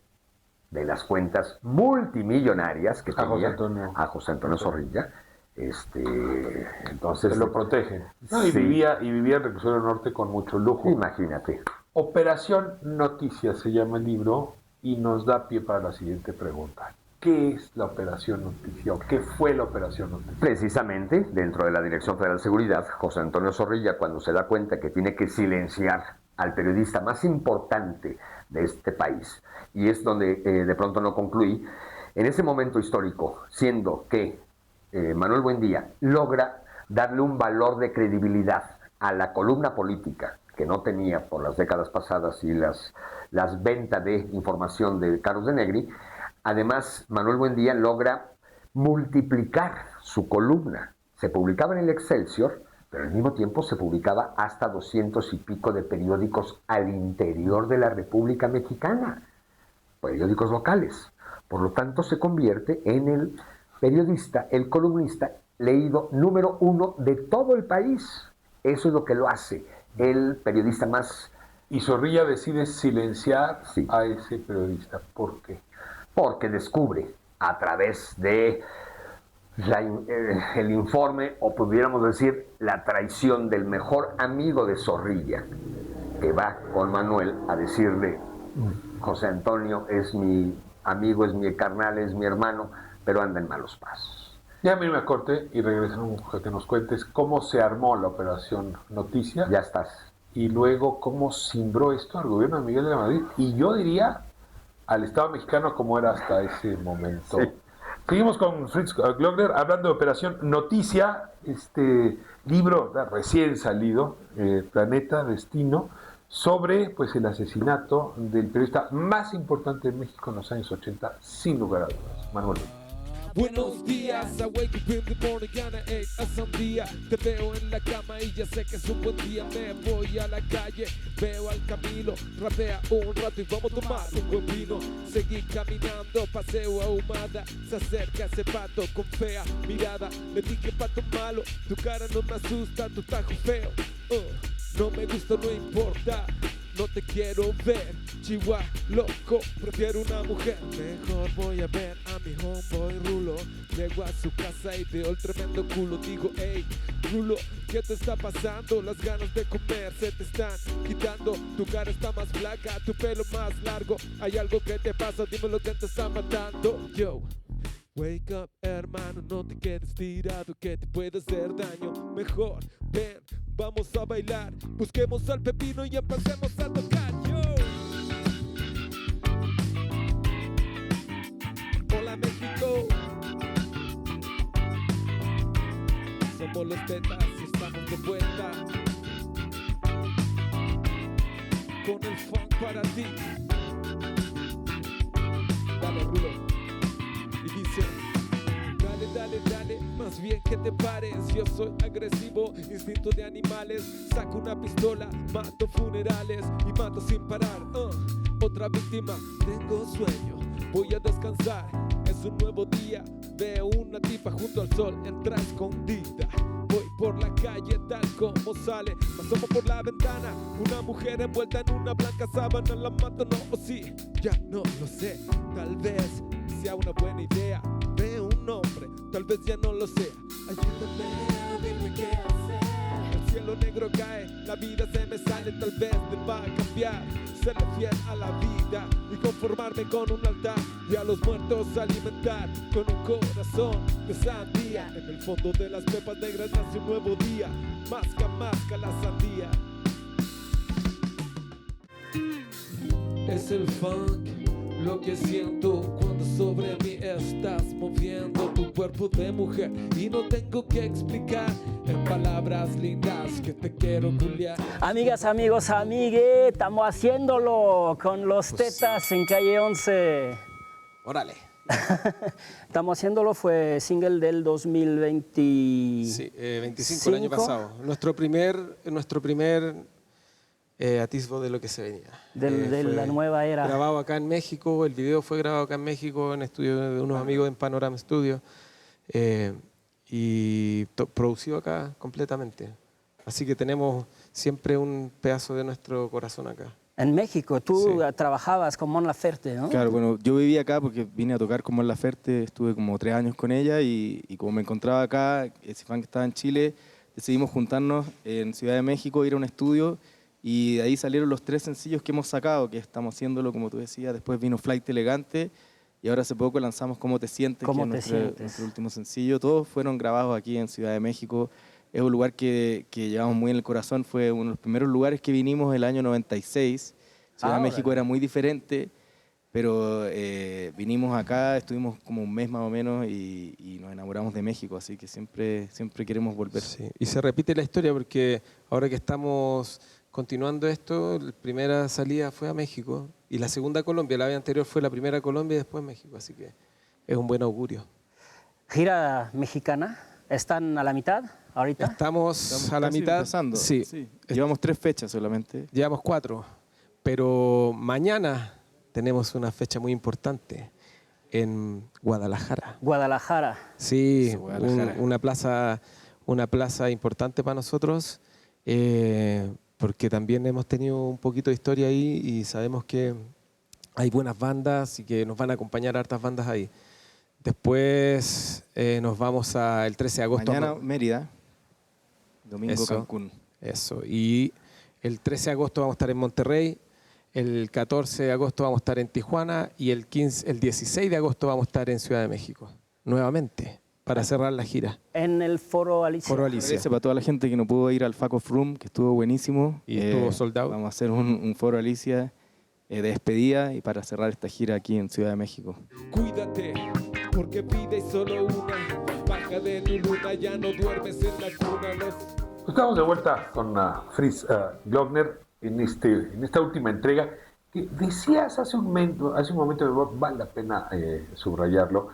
de las cuentas multimillonarias que tenía a José Antonio Zorrilla. Entonces se lo protegen. No, y sí. vivía en Reclusorio Norte con mucho lujo. Imagínate. Operación Noticia se llama el libro y nos da pie para la siguiente pregunta. ¿Qué es la Operación Noticia o qué fue la Operación Noticia? Precisamente, dentro de la Dirección Federal de Seguridad, José Antonio Zorrilla, cuando se da cuenta que tiene que silenciar al periodista más importante de este país, y es donde de pronto no concluí, en ese momento histórico, siendo que Manuel Buendía logra darle un valor de credibilidad a la columna política que no tenía por las décadas pasadas y las ventas de información de Carlos de Negri. Además, Manuel Buendía logra multiplicar su columna. Se publicaba en el Excelsior, pero al mismo tiempo se publicaba hasta 200 y pico de periódicos al interior de la República Mexicana, periódicos locales. Por lo tanto, se convierte en el periodista, el columnista leído número 1 de todo el país. Eso es lo que lo hace el periodista más... Y Zorrilla decide silenciar a ese periodista. ¿Por qué? Porque descubre a través de el informe, o pudiéramos decir la traición del mejor amigo de Zorrilla, que va con Manuel a decirle: José Antonio es mi amigo, es mi carnal, es mi hermano, pero anda en malos pasos. Ya me a corte y regresamos a que nos cuentes cómo se armó la Operación Noticia. Ya estás. Y luego cómo cimbró esto al gobierno de Miguel de la Madrid. Y yo diría al Estado mexicano como era hasta ese momento. Sí. Seguimos con Fritz Glockner hablando de Operación Noticia, este libro recién salido, Planeta Destino, sobre pues el asesinato del periodista más importante de México en los años 80, sin lugar a dudas, Manuel. Buenos días, I wake up in the morning and I ate a sandía. Te veo en la cama y ya sé que es un buen día. Me voy a la calle, veo al Camilo, rapea un rato y vamos a tomar un buen vino. Seguí caminando, paseo ahumada. Se acerca ese pato con fea mirada. Le dije: pato malo, tu cara no me asusta, tu tajo feo. No me gusta, no importa, no te quiero ver, chihuahua, loco, prefiero una mujer. Mejor voy a ver a mi homeboy Rulo. Llego a su casa y veo el tremendo culo. Digo: hey, Rulo, ¿qué te está pasando? Las ganas de comer se te están quitando. Tu cara está más flaca, tu pelo más largo. Hay algo que te pasa, dime lo que te está matando. Yo, wake up, hermano, no te quedes tirado, que te puede hacer daño. Mejor, ven, vamos a bailar. Busquemos al pepino y empecemos a tocar. Yo. Hola, México. Somos los Tetas y estamos de vuelta con el funk para ti. Dale, Rulo. Y dice: dale, dale, dale, más bien que te pares. Yo soy agresivo, instinto de animales. Saco una pistola, mato funerales y mato sin parar. Otra víctima, tengo sueño, voy a descansar. Es un nuevo día, veo una tipa junto al sol, entra escondida. Voy por la calle tal como sale, me asomo por la ventana. Una mujer envuelta en una blanca sábana, la mato, no, o sí, ya no lo sé. Tal vez sea una buena idea. Veo un hombre, tal vez ya no lo sea. Ayúdame, dime qué hacer. El cielo negro cae, la vida se me sale. Tal vez deba cambiar, serle fiel a la vida y conformarme con un altar. Y a los muertos alimentar con un corazón de sandía. En el fondo de las pepas negras nace un nuevo día. Masca, masca la sandía. Es el funk, lo que siento cuando sobre mí estás moviendo tu cuerpo de mujer. Y no tengo que explicar en palabras lindas que te quiero culiar. Amigas, amigos, amigues, estamos haciéndolo con los Tetas en Calle 11. Órale. Estamos haciéndolo, fue single del 2020. Sí, 25 el año pasado. Nuestro primer atisbo de lo que se venía. De la nueva era. Grabado acá en México, el video fue grabado acá en México, en estudio de unos amigos en Panorama Studio, y producido acá completamente. Así que tenemos siempre un pedazo de nuestro corazón acá. En México, tú trabajabas con Mon Laferte, ¿no? Claro, bueno, yo vivía acá porque vine a tocar con Mon Laferte, estuve como 3 años con ella y como me encontraba acá, ese fan que estaba en Chile, decidimos juntarnos en Ciudad de México, ir a un estudio Y de ahí salieron los 3 sencillos que hemos sacado, que estamos haciéndolo, como tú decías. Después vino Flight Elegante y ahora hace poco lanzamos Cómo te sientes, que es nuestro último sencillo. Todos fueron grabados aquí en Ciudad de México. Es un lugar que llevamos muy en el corazón. Fue uno de los primeros lugares que vinimos el año 96. Ciudad de México era muy diferente, pero vinimos acá, estuvimos como un mes más o menos y nos enamoramos de México, así que siempre queremos volver. Sí. Y se repite la historia porque ahora que estamos continuando esto, la primera salida fue a México y la segunda a Colombia. La vez anterior fue la primera a Colombia y después México, así que es un buen augurio. ¿Gira mexicana? ¿Están a la mitad ahorita? Estamos a la mitad. Empezando. Sí. Llevamos 3 fechas solamente. Llevamos 4, pero mañana tenemos una fecha muy importante en Guadalajara. Guadalajara. Sí, Guadalajara. Una plaza importante para nosotros, porque también hemos tenido un poquito de historia ahí y sabemos que hay buenas bandas y que nos van a acompañar hartas bandas ahí. Después nos vamos el 13 de agosto. Mañana Mérida, domingo Cancún. Eso, y el 13 de agosto vamos a estar en Monterrey, el 14 de agosto vamos a estar en Tijuana y el 16 de agosto vamos a estar en Ciudad de México, nuevamente, para cerrar la gira. En el Foro Alicia. Foro Alicia. Para toda la gente que no pudo ir al Faco Room, que estuvo buenísimo. Y estuvo soldado. Vamos a hacer un Foro Alicia de despedida y para cerrar esta gira aquí en Ciudad de México. Cuídate, porque vida es solo una. Baja de tu luna, ya no duermes en la cuna. Estamos de vuelta con Fritz Glockner en esta última entrega. Que decías hace un momento, vale la pena subrayarlo,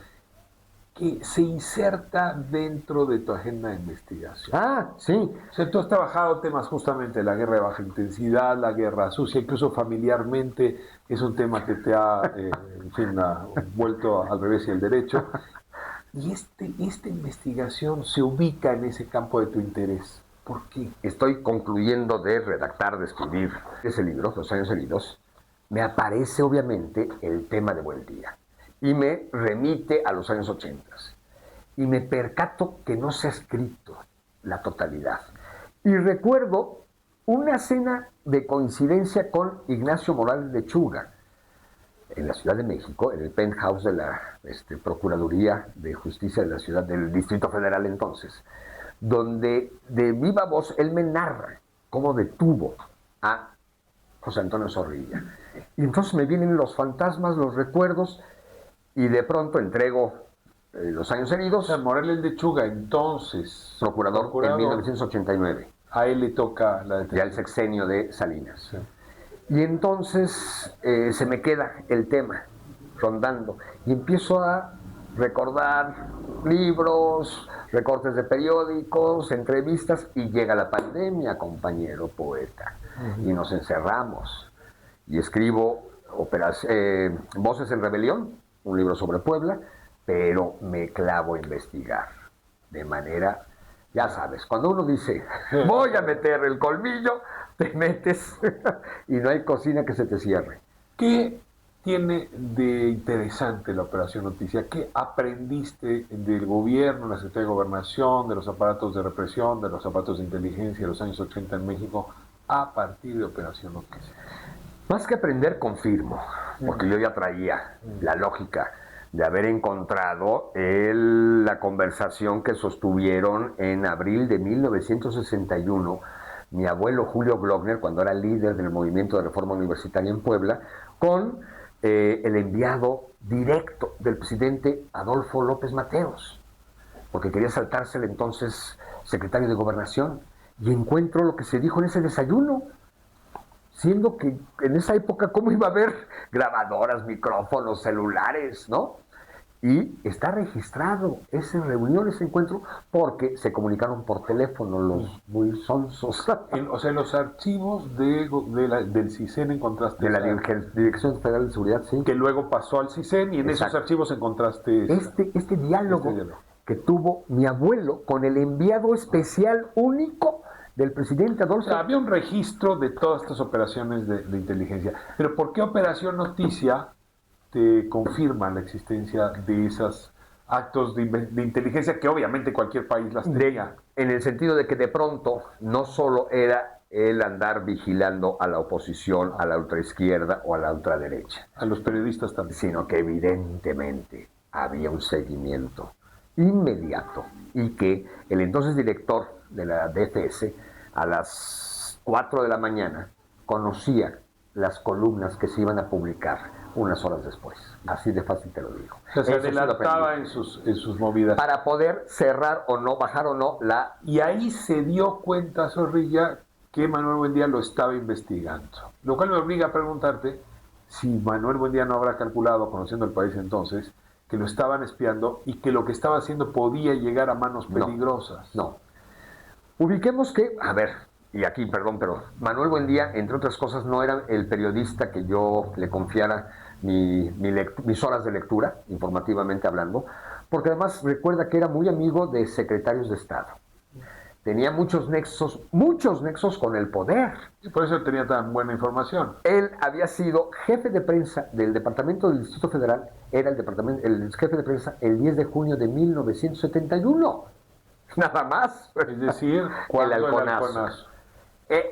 que se inserta dentro de tu agenda de investigación. Sí. O sea, tú has trabajado temas justamente de la guerra de baja intensidad, la guerra sucia, incluso familiarmente es un tema que te ha, vuelto al revés y al derecho. Y esta investigación se ubica en ese campo de tu interés. ¿Por qué? Estoy concluyendo de redactar, de escribir ese libro, Los años heridos. Me aparece obviamente el tema de Buen Día y me remite a los años 80 y me percato que no se ha escrito la totalidad. Y recuerdo una cena de coincidencia con Ignacio Morales Lechuga en la Ciudad de México, en el penthouse de la Procuraduría de Justicia de la Ciudad del Distrito Federal entonces, donde de viva voz él me narra cómo detuvo a José Antonio Zorrilla. Y entonces me vienen los fantasmas, los recuerdos, y de pronto entrego Los años heridos. O sea, Morales Lechuga, entonces procurador en 1989. A él le toca la detención. Ya el sexenio de Salinas. Sí. Y entonces se me queda el tema rondando y empiezo a recordar libros, recortes de periódicos, entrevistas, y llega la pandemia, compañero poeta, y nos encerramos. Y escribo Voces en Rebelión, un libro sobre Puebla, pero me clavo a investigar de manera, ya sabes, cuando uno dice voy a meter el colmillo, te metes y no hay cocina que se te cierre. ¿Qué tiene de interesante la Operación Noticia? ¿Qué aprendiste del gobierno, de la Secretaría de Gobernación, de los aparatos de represión, de los aparatos de inteligencia de los años 80 en México a partir de Operación Noticia? Más que aprender, confirmo, porque yo ya traía la lógica de haber encontrado la conversación que sostuvieron en abril de 1961 mi abuelo Julio Glockner, cuando era líder del movimiento de reforma universitaria en Puebla, con el enviado directo del presidente Adolfo López Mateos, porque quería saltarse el entonces secretario de Gobernación, y encuentro lo que se dijo en ese desayuno, siendo que en esa época, ¿cómo iba a haber grabadoras, micrófonos, celulares, no? Y está registrado esa reunión, ese encuentro, porque se comunicaron por teléfono los muy sonsos. O sea, los archivos del CISEN encontraste... De la Dirección Federal de Seguridad, sí. Que luego pasó al CISEN y en esos archivos encontraste... Este diálogo que tuvo mi abuelo con el enviado especial único del presidente Adolfo. O sea, había un registro de todas estas operaciones de inteligencia. Pero ¿por qué Operación Noticia te confirma la existencia de esos actos de inteligencia que obviamente cualquier país las tenía? En el sentido de que de pronto no solo era el andar vigilando a la oposición, a la ultraizquierda o a la ultraderecha. A los periodistas también. Sino que evidentemente había un seguimiento inmediato y que el entonces director de la DFS a las 4 de la mañana conocía las columnas que se iban a publicar unas horas después. Así de fácil te lo digo. O sea, se adelantaba en sus movidas. Para poder cerrar o no, bajar o no la... Y ahí se dio cuenta Zorrilla que Manuel Buendía lo estaba investigando. Lo cual me obliga a preguntarte si Manuel Buendía no habrá calculado, conociendo el país entonces, que lo estaban espiando y que lo que estaba haciendo podía llegar a manos peligrosas. No. Ubiquemos que, a ver, y aquí, perdón, pero Manuel Buendía, entre otras cosas, no era el periodista que yo le confiara mis horas de lectura, informativamente hablando, porque además recuerda que era muy amigo de secretarios de Estado. Tenía muchos nexos con el poder. Y por eso tenía tan buena información. Él había sido jefe de prensa del Departamento del Distrito Federal, era el jefe de prensa el 10 de junio de 1971. Nada más. Es decir, el halconazo.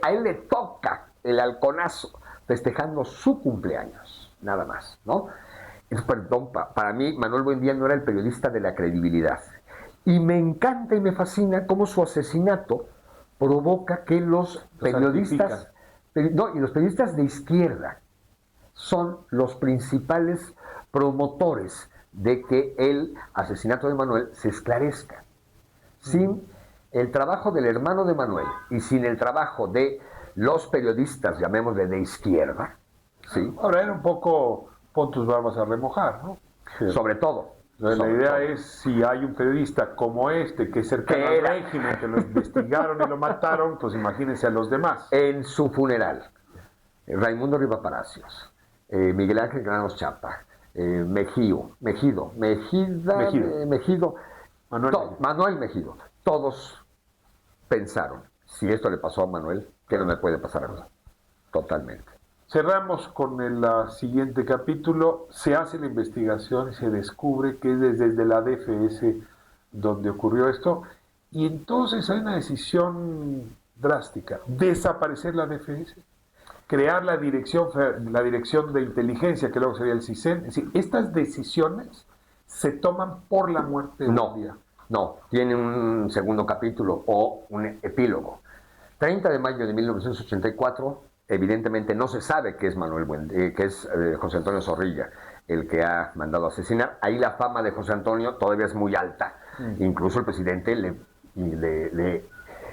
A él le toca el halconazo festejando su cumpleaños. Nada más, ¿no? Perdón, para mí Manuel Buendía no era el periodista de la credibilidad. Y me encanta y me fascina cómo su asesinato provoca que los periodistas, y los periodistas de izquierda son los principales promotores de que el asesinato de Manuel se esclarezca. Sin el trabajo del hermano de Manuel y sin el trabajo de los periodistas, llamémosle de izquierda, ¿sí? Ahora era un poco pon tus barbas a remojar, ¿no? Sobre todo. La idea es, si hay un periodista como este, que es cercano al régimen, que lo investigaron y lo mataron, pues imagínense a los demás. En su funeral, Raimundo Riva Palacios, Miguel Ángel Granados Chapa, Mejido, Manuel Mejido, todos pensaron, si esto le pasó a Manuel, ¿qué no me puede pasar a mí? Totalmente. Cerramos con el siguiente capítulo. Se hace la investigación y se descubre que es desde la DFS donde ocurrió esto. Y entonces hay una decisión drástica: desaparecer la DFS, crear la dirección de inteligencia, que luego sería el CISEN. Es decir, estas decisiones se toman por la muerte de Buendía. No, tiene un segundo capítulo o un epílogo. 30 de mayo de 1984. Evidentemente no se sabe que es Manuel Buendía, que es José Antonio Zorrilla el que ha mandado a asesinar. Ahí la fama de José Antonio todavía es muy alta. Incluso el presidente le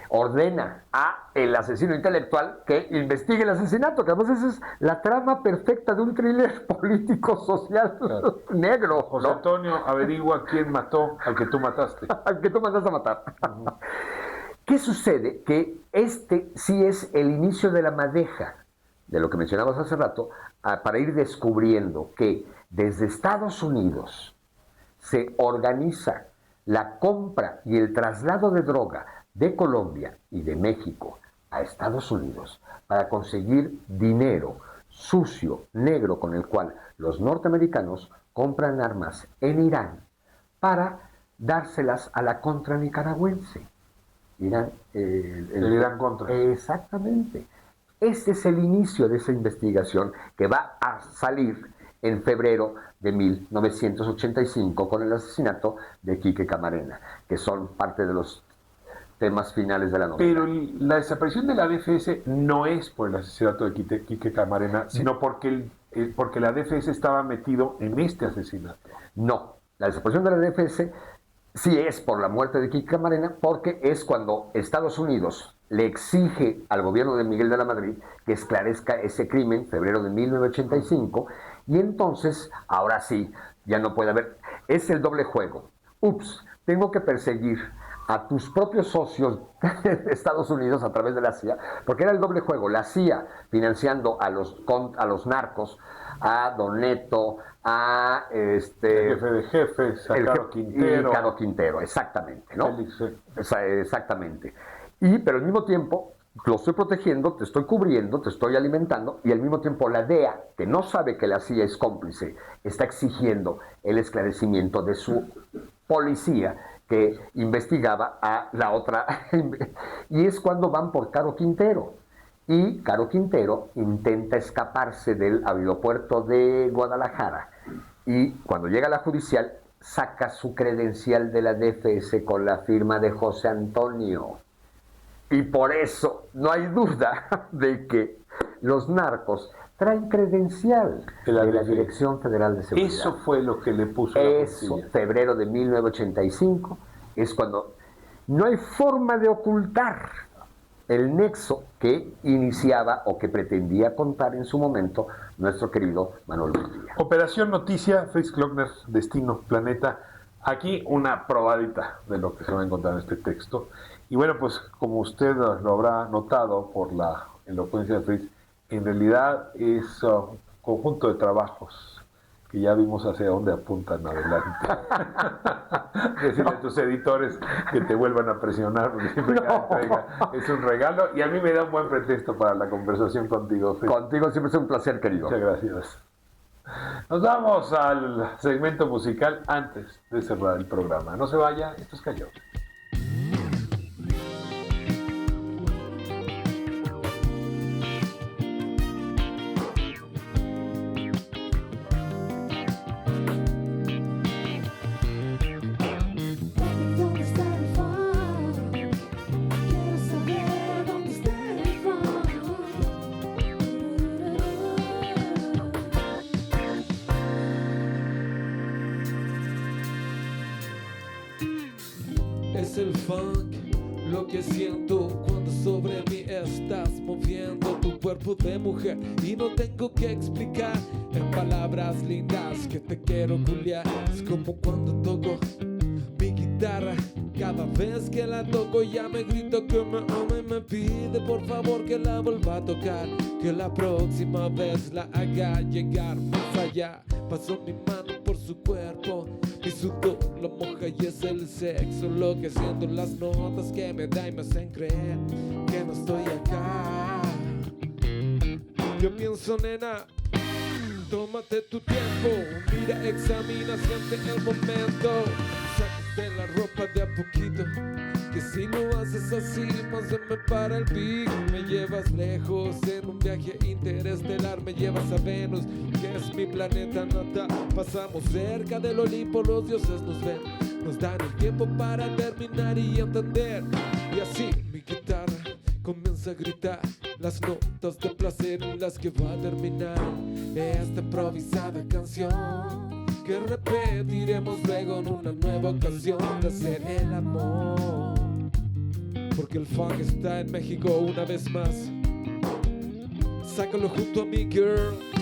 ordena a el asesino intelectual que investigue el asesinato, que además esa es la trama perfecta de un thriller político social negro. José Antonio averigua quién mató al que tú mataste. Al que tú mandaste a matar. ¿Qué sucede? Que este sí es el inicio de la madeja, de lo que mencionabas hace rato, para ir descubriendo que desde Estados Unidos se organiza la compra y el traslado de droga de Colombia y de México a Estados Unidos para conseguir dinero sucio, negro, con el cual los norteamericanos compran armas en Irán para dárselas a la contra nicaragüense. Irán, el Irán Contra. Exactamente. Este es el inicio de esa investigación que va a salir en febrero de 1985 con el asesinato de Quique Camarena, que son parte de los temas finales de la novela. Pero la desaparición de la DFS no es por el asesinato de Quique Camarena, sino porque la DFS estaba metido en este asesinato. No, la desaparición de la DFS sí es por la muerte de Quique Camarena, porque es cuando Estados Unidos le exige al gobierno de Miguel de la Madrid que esclarezca ese crimen, febrero de 1985, y entonces, ahora sí, ya no puede haber, es el doble juego. Ups, tengo que perseguir a tus propios socios de Estados Unidos a través de la CIA, porque era el doble juego, la CIA financiando a los narcos, a Don Neto, a el jefe de jefes, a Caro Quintero. Y Caro Quintero, exactamente, ¿no? Exactamente. Pero al mismo tiempo lo estoy protegiendo, te estoy cubriendo, te estoy alimentando, y al mismo tiempo la DEA, que no sabe que la CIA es cómplice, está exigiendo el esclarecimiento de su policía que investigaba a la otra. Y es cuando van por Caro Quintero. Y Caro Quintero intenta escaparse del aeropuerto de Guadalajara y cuando llega a la judicial saca su credencial de la DFS con la firma de José Antonio. Y por eso no hay duda de que los narcos traen credencial de la Dirección Federal de Seguridad. Eso fue lo que le puso la policía. Febrero de 1985, es cuando no hay forma de ocultar el nexo que iniciaba o que pretendía contar en su momento nuestro querido Manuel Díaz. Operación Noticia, Fritz Klockner, Destino, Planeta. Aquí una probadita de lo que se va a encontrar en este texto. Y bueno, pues como usted lo habrá notado por la elocuencia de Fritz, en realidad es un conjunto de trabajos que ya vimos hacia dónde apuntan adelante. Decirle a tus editores que te vuelvan a presionar, porque siempre cada entrega es un regalo y a mí me da un buen pretexto para la conversación contigo, Fritz. Contigo siempre es un placer, querido. Muchas gracias. Nos vamos al segmento musical antes de cerrar el programa. No se vaya, esto es Callao. Es el funk, lo que siento cuando sobre mí estás moviendo tu cuerpo de mujer y no tengo que explicar en palabras lindas que te quiero culiar. Es como cuando toco mi guitarra, cada vez que la toco ya me grito que me ama y me pide por favor que la vuelva a tocar, que la próxima vez la haga llegar más allá. Paso mi mano por su cuerpo, mi sudor lo moja y es el sexo lo que siento, las notas que me da y me hacen creer que no estoy acá. Yo pienso, nena, tómate tu tiempo, mira, examina, siente el momento, sácate la ropa de a poquito, que si lo haces así más se me para el pico. Me llevas lejos en un viaje interestelar, me llevas a Venus, que es mi planeta natal. Pasamos cerca del Olimpo, los dioses nos ven, nos dan el tiempo para terminar y entender. Y así mi guitarra comienza a gritar las notas de placer en las que va a terminar esta improvisada canción, que repetiremos luego en una nueva ocasión de hacer el amor, porque el funk está en México una vez más. Sácalo junto a mi girl.